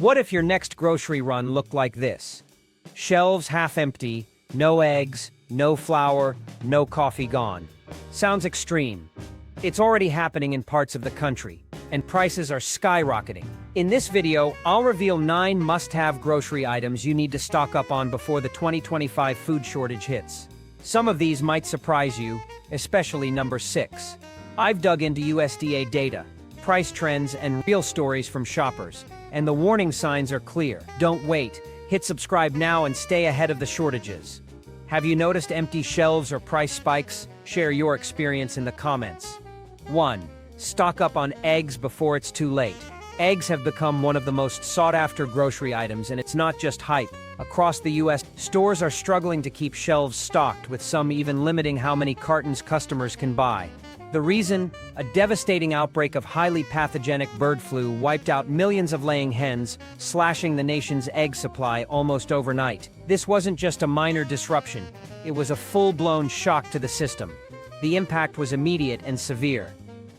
What if your next grocery run looked like this? Shelves half empty, no eggs, no flour, no coffee gone. Sounds extreme. It's already happening in parts of the country, and prices are skyrocketing. In this video, I'll reveal 9 must-have grocery items you need to stock up on before the 2025 food shortage hits. Some of these might surprise you, especially number 6. I've dug into USDA data, price trends, and real stories from shoppers, and the warning signs are clear. Don't wait. Hit subscribe now and stay ahead of the shortages. Have you noticed empty shelves or price spikes? Share your experience in the comments. 1. Stock up on eggs before it's too late. Eggs have become one of the most sought-after grocery items, and it's not just hype. Across the U.S., stores are struggling to keep shelves stocked, with some even limiting how many cartons customers can buy. The reason? A devastating outbreak of highly pathogenic bird flu wiped out millions of laying hens, slashing the nation's egg supply almost overnight. This wasn't just a minor disruption, it was a full-blown shock to the system. The impact was immediate and severe.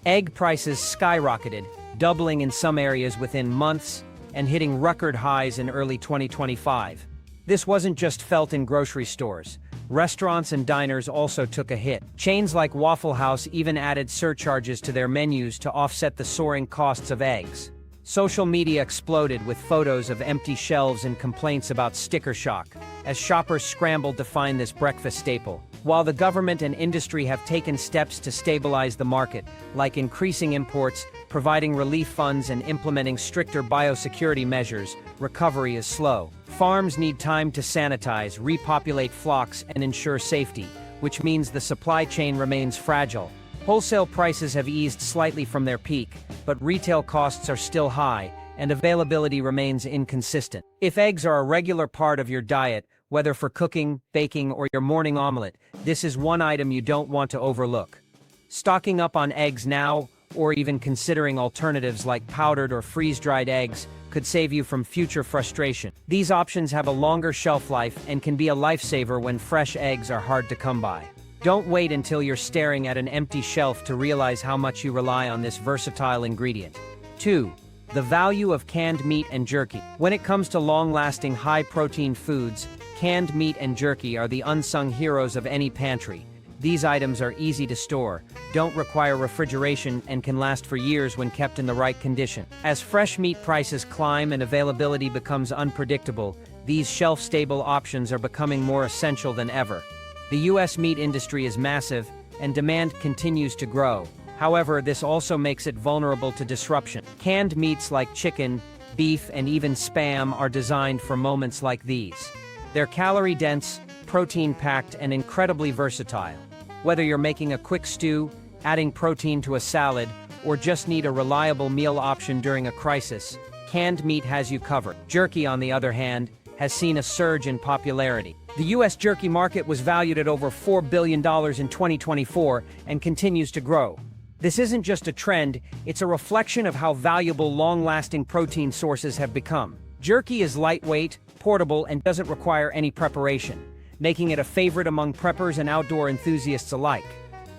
Egg prices skyrocketed, doubling in some areas within months and hitting record highs in early 2025. This wasn't just felt in grocery stores. Restaurants and diners also took a hit. Chains like Waffle House even added surcharges to their menus to offset the soaring costs of eggs. Social media exploded with photos of empty shelves and complaints about sticker shock, as shoppers scrambled to find this breakfast staple. While the government and industry have taken steps to stabilize the market, like increasing imports, providing relief funds, and implementing stricter biosecurity measures, recovery is slow. Farms need time to sanitize, repopulate flocks, and ensure safety, which means the supply chain remains fragile. Wholesale prices have eased slightly from their peak, but retail costs are still high, and availability remains inconsistent. If eggs are a regular part of your diet, whether for cooking, baking, or your morning omelet, this is one item you don't want to overlook. Stocking up on eggs now, or even considering alternatives like powdered or freeze-dried eggs, could save you from future frustration. These options have a longer shelf life and can be a lifesaver when fresh eggs are hard to come by. Don't wait until you're staring at an empty shelf to realize how much you rely on this versatile ingredient. 2. The value of canned meat and jerky. When it comes to long-lasting, high-protein foods, canned meat and jerky are the unsung heroes of any pantry. These items are easy to store, don't require refrigeration, and can last for years when kept in the right condition. As fresh meat prices climb and availability becomes unpredictable, these shelf-stable options are becoming more essential than ever. The U.S. meat industry is massive, and demand continues to grow. However, this also makes it vulnerable to disruption. Canned meats like chicken, beef, and even Spam are designed for moments like these. They're calorie-dense, protein-packed, and incredibly versatile. Whether you're making a quick stew, adding protein to a salad, or just need a reliable meal option during a crisis, canned meat has you covered. Jerky, on the other hand, has seen a surge in popularity. The U.S. jerky market was valued at over $4 billion in 2024 and continues to grow. This isn't just a trend, it's a reflection of how valuable long-lasting protein sources have become. Jerky is lightweight, portable, and doesn't require any preparation, making it a favorite among preppers and outdoor enthusiasts alike.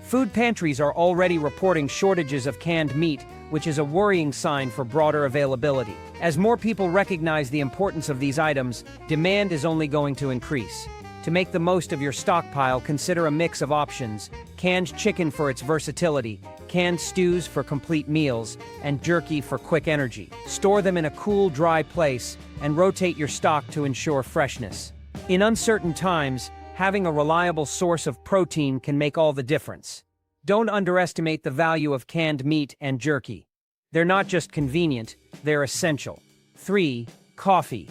Food pantries are already reporting shortages of canned meat, which is a worrying sign for broader availability. As more people recognize the importance of these items, demand is only going to increase. To make the most of your stockpile, consider a mix of options: canned chicken for its versatility, canned stews for complete meals, and jerky for quick energy. Store them in a cool, dry place, and rotate your stock to ensure freshness. In uncertain times, having a reliable source of protein can make all the difference. Don't underestimate the value of canned meat and jerky. They're not just convenient, they're essential. 3. Coffee.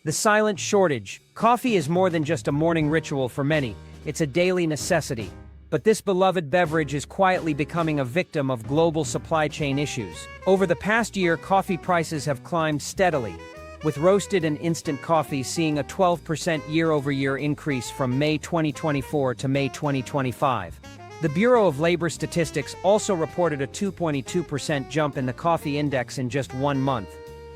The silent shortage. Coffee is more than just a morning ritual for many, it's a daily necessity. But this beloved beverage is quietly becoming a victim of global supply chain issues. Over the past year, coffee prices have climbed steadily, with roasted and instant coffee seeing a 12% year-over-year increase from May 2024 to May 2025. The Bureau of Labor Statistics also reported a 2.2% jump in the coffee index in just 1 month,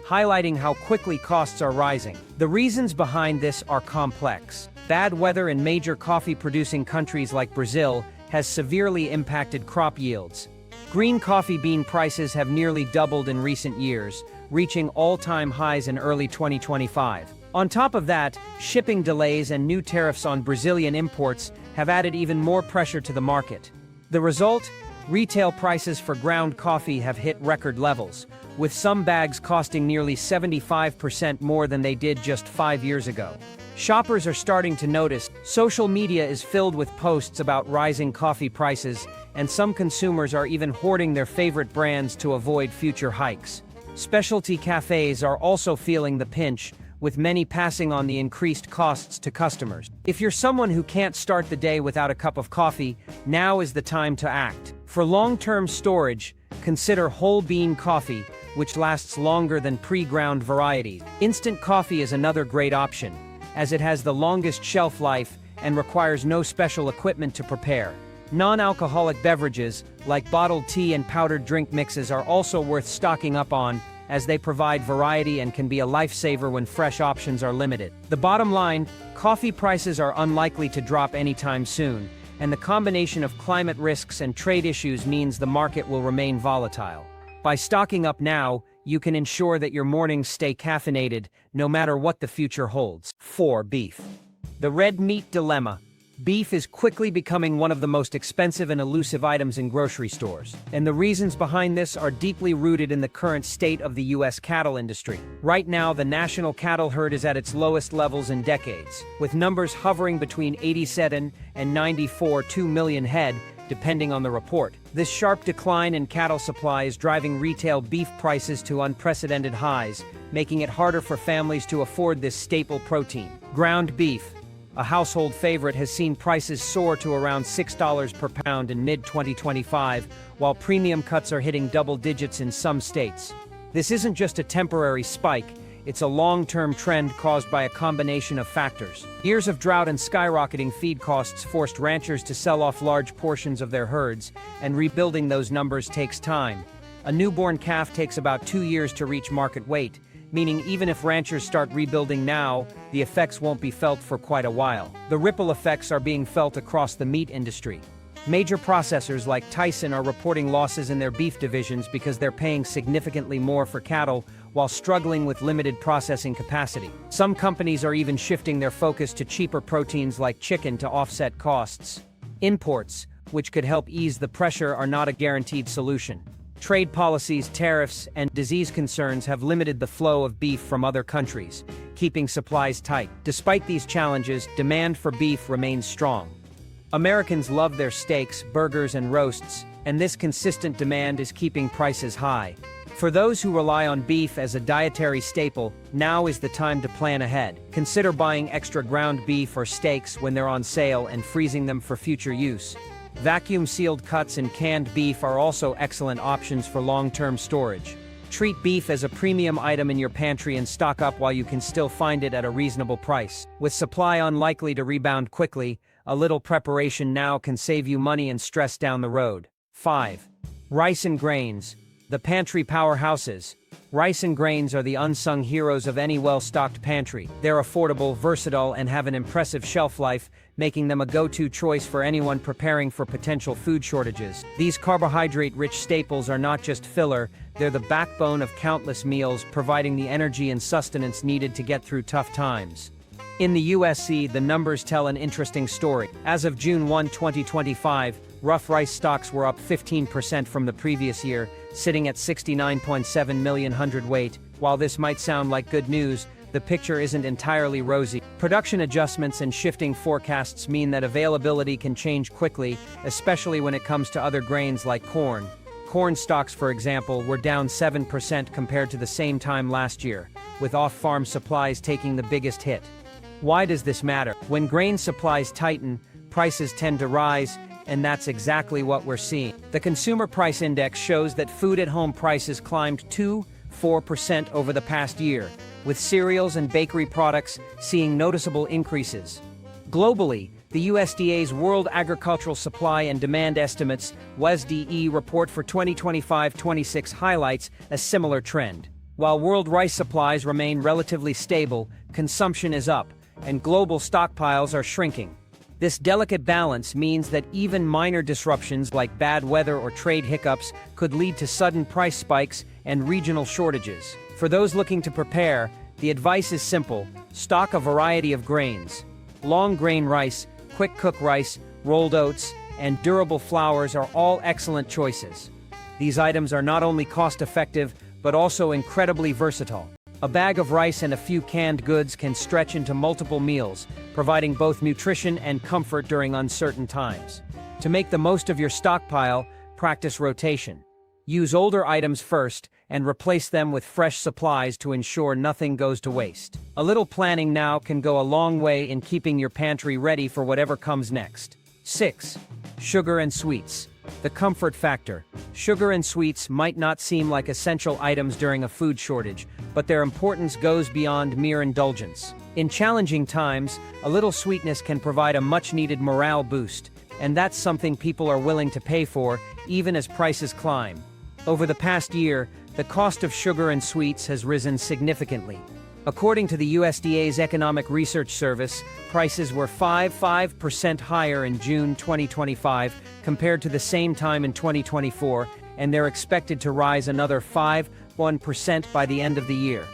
highlighting how quickly costs are rising. The reasons behind this are complex. Bad weather in major coffee-producing countries like Brazil has severely impacted crop yields. Green coffee bean prices have nearly doubled in recent years, reaching all-time highs in early 2025. On top of that, shipping delays and new tariffs on Brazilian imports have added even more pressure to the market. The result? Retail prices for ground coffee have hit record levels, with some bags costing nearly 75% more than they did just 5 years ago. Shoppers are starting to notice. Social media is filled with posts about rising coffee prices, and some consumers are even hoarding their favorite brands to avoid future hikes. Specialty cafes are also feeling the pinch, with many passing on the increased costs to customers. If you're someone who can't start the day without a cup of coffee, now is the time to act. For long-term storage, consider whole bean coffee, which lasts longer than pre-ground varieties. Instant coffee is another great option, as it has the longest shelf life and requires no special equipment to prepare. Non-alcoholic beverages, like bottled tea and powdered drink mixes, are also worth stocking up on, as they provide variety and can be a lifesaver when fresh options are limited. The bottom line, coffee prices are unlikely to drop anytime soon, and the combination of climate risks and trade issues means the market will remain volatile. By stocking up now, you can ensure that your mornings stay caffeinated, no matter what the future holds. 4. Beef. The red meat dilemma. Beef is quickly becoming one of the most expensive and elusive items in grocery stores, and the reasons behind this are deeply rooted in the current state of the U.S. cattle industry. Right now, the national cattle herd is at its lowest levels in decades, with numbers hovering between 87 and 94.2 million head, depending on the report. This sharp decline in cattle supply is driving retail beef prices to unprecedented highs, making it harder for families to afford this staple protein. Ground beef, a household favorite, has seen prices soar to around $6 per pound in mid-2025, while premium cuts are hitting double digits in some states. This isn't just a temporary spike, it's a long-term trend caused by a combination of factors. Years of drought and skyrocketing feed costs forced ranchers to sell off large portions of their herds, and rebuilding those numbers takes time. A newborn calf takes about 2 years to reach market weight, meaning even if ranchers start rebuilding now, the effects won't be felt for quite a while. The ripple effects are being felt across the meat industry. Major processors like Tyson are reporting losses in their beef divisions because they're paying significantly more for cattle while struggling with limited processing capacity. Some companies are even shifting their focus to cheaper proteins like chicken to offset costs. Imports, which could help ease the pressure, are not a guaranteed solution. Trade policies, tariffs, and disease concerns have limited the flow of beef from other countries, keeping supplies tight. Despite these challenges, demand for beef remains strong. Americans love their steaks, burgers, and roasts, and this consistent demand is keeping prices high. For those who rely on beef as a dietary staple, now is the time to plan ahead. Consider buying extra ground beef or steaks when they're on sale and freezing them for future use. Vacuum-sealed cuts and canned beef are also excellent options for long-term storage. Treat beef as a premium item in your pantry and stock up while you can still find it at a reasonable price. With supply unlikely to rebound quickly, a little preparation now can save you money and stress down the road. 5. Rice and grains. The pantry powerhouses. Rice and grains are the unsung heroes of any well-stocked pantry. They're affordable, versatile, and have an impressive shelf life, making them a go-to choice for anyone preparing for potential food shortages. These carbohydrate-rich staples are not just filler, they're the backbone of countless meals, providing the energy and sustenance needed to get through tough times. In the USC, the numbers tell an interesting story. As of June 1, 2025, rough rice stocks were up 15% from the previous year, sitting at 69.7 million hundredweight. While this might sound like good news, the picture isn't entirely rosy. Production adjustments and shifting forecasts mean that availability can change quickly, especially when it comes to other grains like corn. Corn stocks, for example, were down 7% compared to the same time last year, with off-farm supplies taking the biggest hit. Why does this matter? When grain supplies tighten, prices tend to rise, and that's exactly what we're seeing. The Consumer Price Index shows that food-at-home prices climbed 4% over the past year, with cereals and bakery products seeing noticeable increases. Globally, the USDA's World Agricultural Supply and Demand Estimates (WSDE) report for 2025-26 highlights a similar trend. While world rice supplies remain relatively stable, consumption is up, and global stockpiles are shrinking. This delicate balance means that even minor disruptions like bad weather or trade hiccups could lead to sudden price spikes and regional shortages. For those looking to prepare, the advice is simple: stock a variety of grains. Long grain rice, quick cook rice, rolled oats, and durable flours are all excellent choices. These items are not only cost-effective, but also incredibly versatile. A bag of rice and a few canned goods can stretch into multiple meals, providing both nutrition and comfort during uncertain times. To make the most of your stockpile, practice rotation. Use older items first and replace them with fresh supplies to ensure nothing goes to waste. A little planning now can go a long way in keeping your pantry ready for whatever comes next. 6. Sugar and sweets. The comfort factor. Sugar and sweets might not seem like essential items during a food shortage, but their importance goes beyond mere indulgence. In challenging times, a little sweetness can provide a much-needed morale boost, and that's something people are willing to pay for, even as prices climb. Over the past year, the cost of sugar and sweets has risen significantly. According to the USDA's Economic Research Service, prices were 5% higher in June 2025 compared to the same time in 2024, and they're expected to rise another 1% by the end of the year.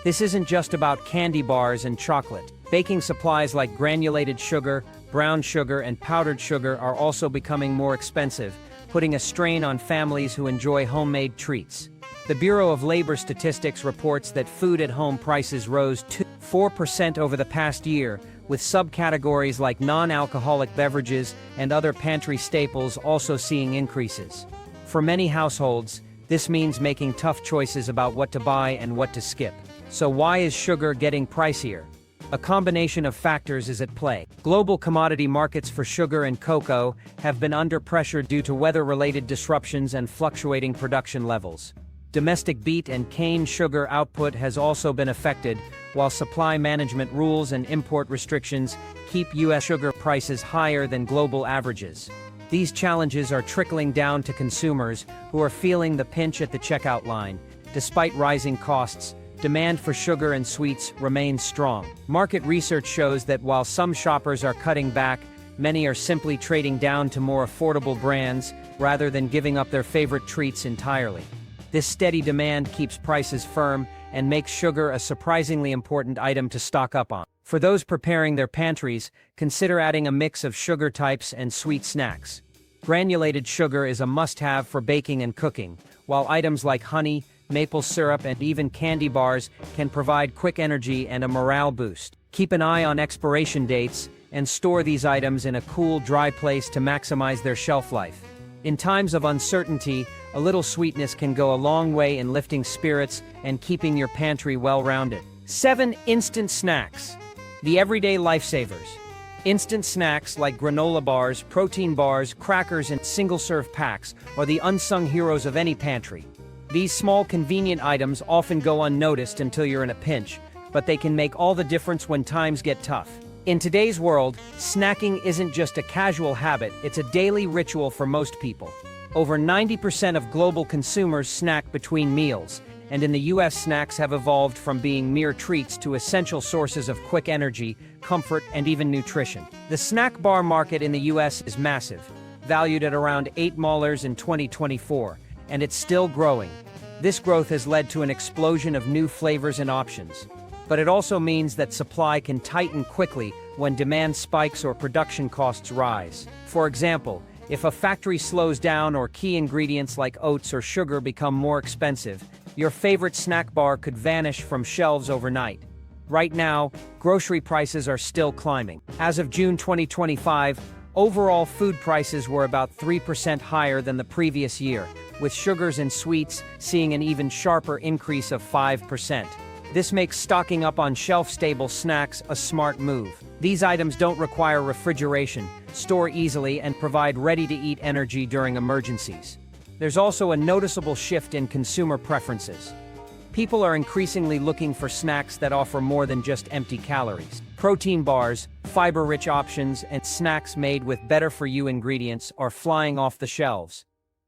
This isn't just about candy bars and chocolate. Baking supplies like granulated sugar, brown sugar, and powdered sugar are also becoming more expensive, putting a strain on families who enjoy homemade treats. The Bureau of Labor Statistics reports that food-at-home prices rose 4% over the past year, with subcategories like non-alcoholic beverages and other pantry staples also seeing increases. For many households, this means making tough choices about what to buy and what to skip. So why is sugar getting pricier? A combination of factors is at play. Global commodity markets for sugar and cocoa have been under pressure due to weather-related disruptions and fluctuating production levels. Domestic beet and cane sugar output has also been affected, while supply management rules and import restrictions keep U.S. sugar prices higher than global averages. These challenges are trickling down to consumers who are feeling the pinch at the checkout line. Despite rising costs, demand for sugar and sweets remains strong. Market research shows that while some shoppers are cutting back, many are simply trading down to more affordable brands rather than giving up their favorite treats entirely. This steady demand keeps prices firm and makes sugar a surprisingly important item to stock up on. For those preparing their pantries, consider adding a mix of sugar types and sweet snacks. Granulated sugar is a must-have for baking and cooking, while items like honey, maple syrup, and even candy bars can provide quick energy and a morale boost. Keep an eye on expiration dates and store these items in a cool, dry place to maximize their shelf life. In times of uncertainty, a little sweetness can go a long way in lifting spirits and keeping your pantry well-rounded. 7. Instant snacks. The everyday lifesavers. Instant snacks like granola bars, protein bars, crackers, and single-serve packs are the unsung heroes of any pantry. These small, convenient items often go unnoticed until you're in a pinch, but they can make all the difference when times get tough. In today's world, snacking isn't just a casual habit, it's a daily ritual for most people. Over 90% of global consumers snack between meals, and in the US, snacks have evolved from being mere treats to essential sources of quick energy, comfort, and even nutrition. The snack bar market in the US is massive, valued at around $8 in 2024, and it's still growing. This growth has led to an explosion of new flavors and options. But it also means that supply can tighten quickly when demand spikes or production costs rise. For example, if a factory slows down or key ingredients like oats or sugar become more expensive, your favorite snack bar could vanish from shelves overnight. Right now, grocery prices are still climbing. As of June 2025, overall food prices were about 3% higher than the previous year, with sugars and sweets seeing an even sharper increase of 5%. This makes stocking up on shelf-stable snacks a smart move. These items don't require refrigeration, store easily, and provide ready-to-eat energy during emergencies. There's also a noticeable shift in consumer preferences. People are increasingly looking for snacks that offer more than just empty calories. Protein bars, fiber-rich options, and snacks made with better-for-you ingredients are flying off the shelves.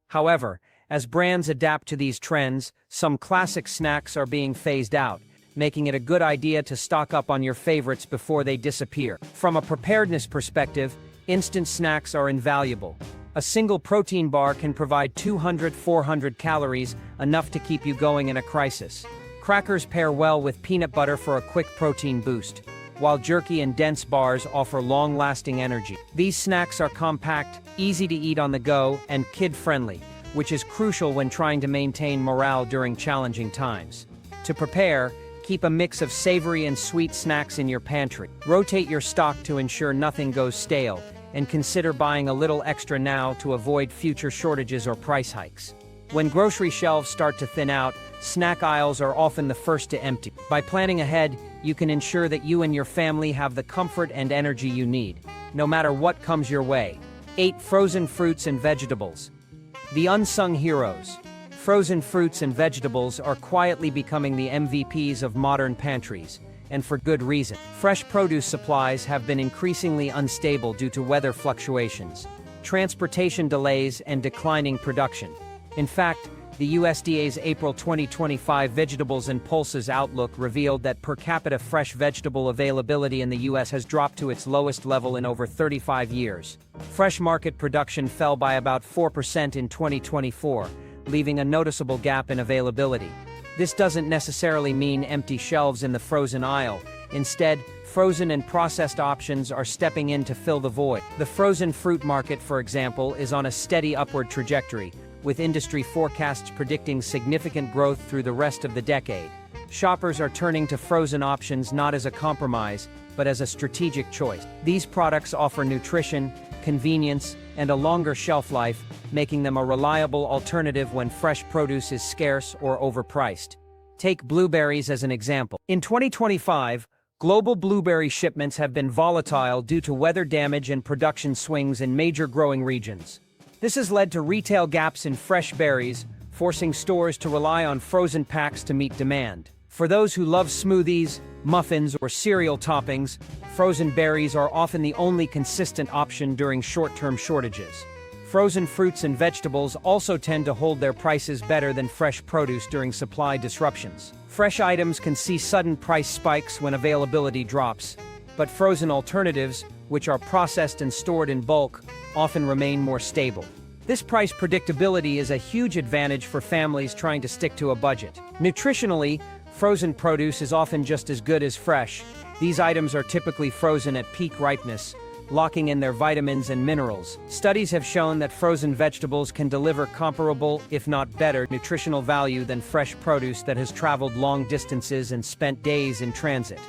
However, as brands adapt to these trends, some classic snacks are being phased out, making it a good idea to stock up on your favorites before they disappear. From a preparedness perspective, instant snacks are invaluable. A single protein bar can provide 200–400 calories, enough to keep you going in a crisis. Crackers pair well with peanut butter for a quick protein boost, while jerky and dense bars offer long-lasting energy. These snacks are compact, easy to eat on the go, and kid-friendly, which is crucial when trying to maintain morale during challenging times. To prepare, keep a mix of savory and sweet snacks in your pantry. Rotate your stock to ensure nothing goes stale, and consider buying a little extra now to avoid future shortages or price hikes. When grocery shelves start to thin out, snack aisles are often the first to empty. By planning ahead, you can ensure that you and your family have the comfort and energy you need, no matter what comes your way. 8. Frozen fruits and vegetables. The unsung heroes. Frozen fruits and vegetables are quietly becoming the MVPs of modern pantries, and for good reason. Fresh produce supplies have been increasingly unstable due to weather fluctuations, transportation delays, and declining production. In fact, the USDA's April 2025 Vegetables and Pulses Outlook revealed that per capita fresh vegetable availability in the U.S. has dropped to its lowest level in over 35 years. Fresh market production fell by about 4% in 2024, leaving a noticeable gap in availability. This doesn't necessarily mean empty shelves in the frozen aisle. Instead, frozen and processed options are stepping in to fill the void. The frozen fruit market, for example, is on a steady upward trajectory, with industry forecasts predicting significant growth through the rest of the decade. Shoppers are turning to frozen options not as a compromise, but as a strategic choice. These products offer nutrition, convenience, and a longer shelf life, making them a reliable alternative when fresh produce is scarce or overpriced. Take blueberries as an example. In 2025, global blueberry shipments have been volatile due to weather damage and production swings in major growing regions. This has led to retail gaps in fresh berries, forcing stores to rely on frozen packs to meet demand. For those who love smoothies, muffins, or cereal toppings, frozen berries are often the only consistent option during short-term shortages. Frozen fruits and vegetables also tend to hold their prices better than fresh produce during supply disruptions. Fresh items can see sudden price spikes when availability drops, but frozen alternatives, which are processed and stored in bulk, often remain more stable. This price predictability is a huge advantage for families trying to stick to a budget. Nutritionally, frozen produce is often just as good as fresh. These items are typically frozen at peak ripeness, locking in their vitamins and minerals. Studies have shown that frozen vegetables can deliver comparable, if not better, nutritional value than fresh produce that has traveled long distances and spent days in transit.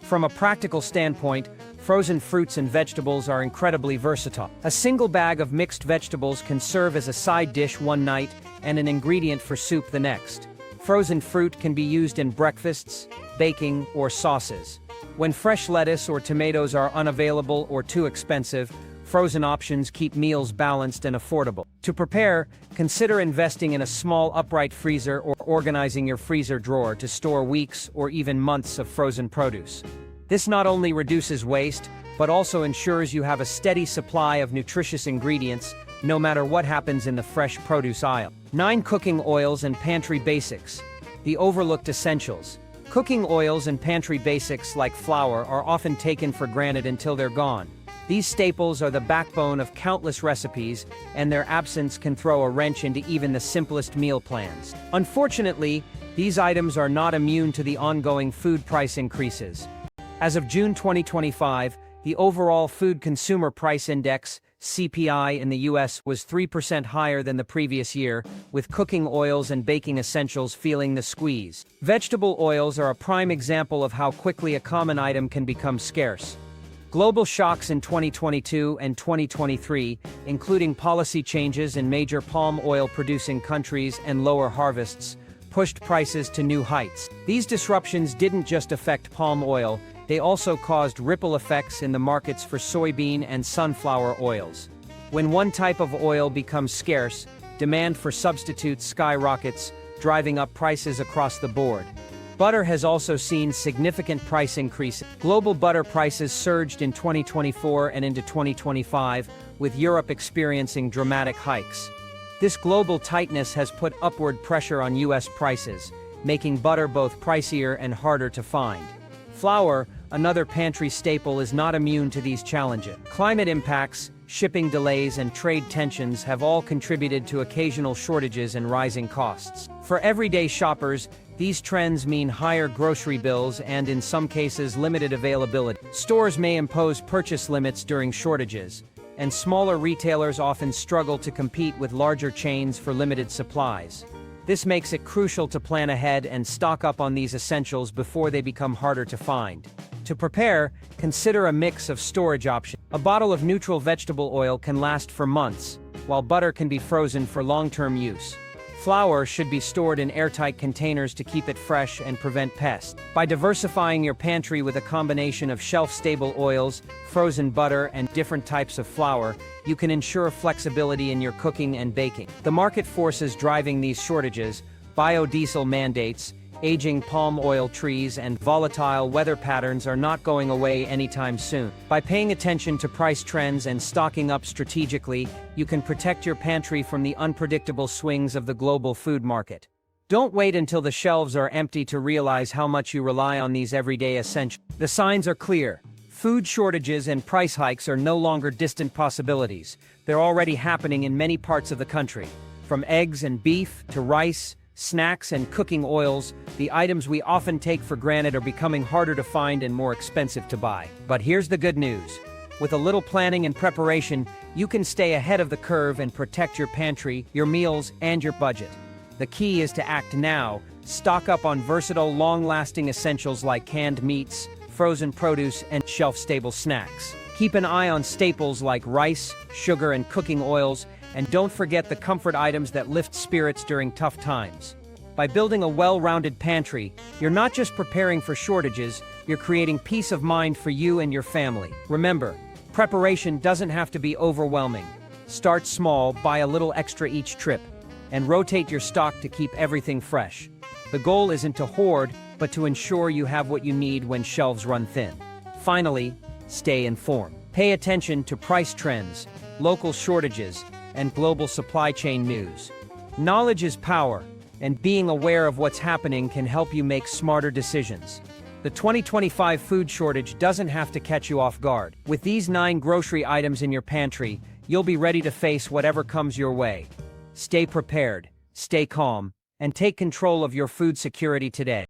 From a practical standpoint, frozen fruits and vegetables are incredibly versatile. A single bag of mixed vegetables can serve as a side dish one night and an ingredient for soup the next. Frozen fruit can be used in breakfasts, baking, or sauces. When fresh lettuce or tomatoes are unavailable or too expensive, frozen options keep meals balanced and affordable. To prepare, consider investing in a small upright freezer or organizing your freezer drawer to store weeks or even months of frozen produce. This not only reduces waste, but also ensures you have a steady supply of nutritious ingredients, no matter what happens in the fresh produce aisle. 9. Cooking oils and pantry basics. The overlooked essentials. Cooking oils and pantry basics like flour are often taken for granted until they're gone. These staples are the backbone of countless recipes, and their absence can throw a wrench into even the simplest meal plans. Unfortunately, these items are not immune to the ongoing food price increases. As of June 2025, the overall Food Consumer Price Index, CPI, in the U.S. was 3% higher than the previous year, with cooking oils and baking essentials feeling the squeeze. Vegetable oils are a prime example of how quickly a common item can become scarce. Global shocks in 2022 and 2023, including policy changes in major palm oil-producing countries and lower harvests, pushed prices to new heights. These disruptions didn't just affect palm oil, they also caused ripple effects in the markets for soybean and sunflower oils. When one type of oil becomes scarce, demand for substitutes skyrockets, driving up prices across the board. Butter has also seen significant price increases. Global butter prices surged in 2024 and into 2025, with Europe experiencing dramatic hikes. This global tightness has put upward pressure on U.S. prices, making butter both pricier and harder to find. Flour, another pantry staple, is not immune to these challenges. Climate impacts, shipping delays, and trade tensions have all contributed to occasional shortages and rising costs. For everyday shoppers, these trends mean higher grocery bills and, in some cases, limited availability. Stores may impose purchase limits during shortages, and smaller retailers often struggle to compete with larger chains for limited supplies. This makes it crucial to plan ahead and stock up on these essentials before they become harder to find. To prepare, consider a mix of storage options. A bottle of neutral vegetable oil can last for months, while butter can be frozen for long-term use. Flour should be stored in airtight containers to keep it fresh and prevent pests. By diversifying your pantry with a combination of shelf-stable oils, frozen butter, and different types of flour, you can ensure flexibility in your cooking and baking. The market forces driving these shortages, biodiesel mandates, aging palm oil trees, and volatile weather patterns are not going away anytime soon. By paying attention to price trends and stocking up strategically, you can protect your pantry from the unpredictable swings of the global food market. Don't wait until the shelves are empty to realize how much you rely on these everyday essentials. The signs are clear. Food shortages and price hikes are no longer distant possibilities. They're already happening in many parts of the country. From eggs and beef to rice, snacks, and cooking oils, the items we often take for granted are becoming harder to find and more expensive to buy. But here's the good news. With a little planning and preparation, you can stay ahead of the curve and protect your pantry, your meals, and your budget. The key is to act now. Stock up on versatile, long-lasting essentials like canned meats, frozen produce, and shelf-stable snacks. Keep an eye on staples like rice, sugar, and cooking oils, and don't forget the comfort items that lift spirits during tough times. By building a well-rounded pantry, you're not just preparing for shortages, you're creating peace of mind for you and your family. Remember, preparation doesn't have to be overwhelming. Start small, buy a little extra each trip, and rotate your stock to keep everything fresh. The goal isn't to hoard, but to ensure you have what you need when shelves run thin. Finally, stay informed. Pay attention to price trends, local shortages, and global supply chain news. Knowledge is power, and being aware of what's happening can help you make smarter decisions. The 2025 food shortage doesn't have to catch you off guard. With these 9 grocery items in your pantry, you'll be ready to face whatever comes your way. Stay prepared, stay calm, and take control of your food security today.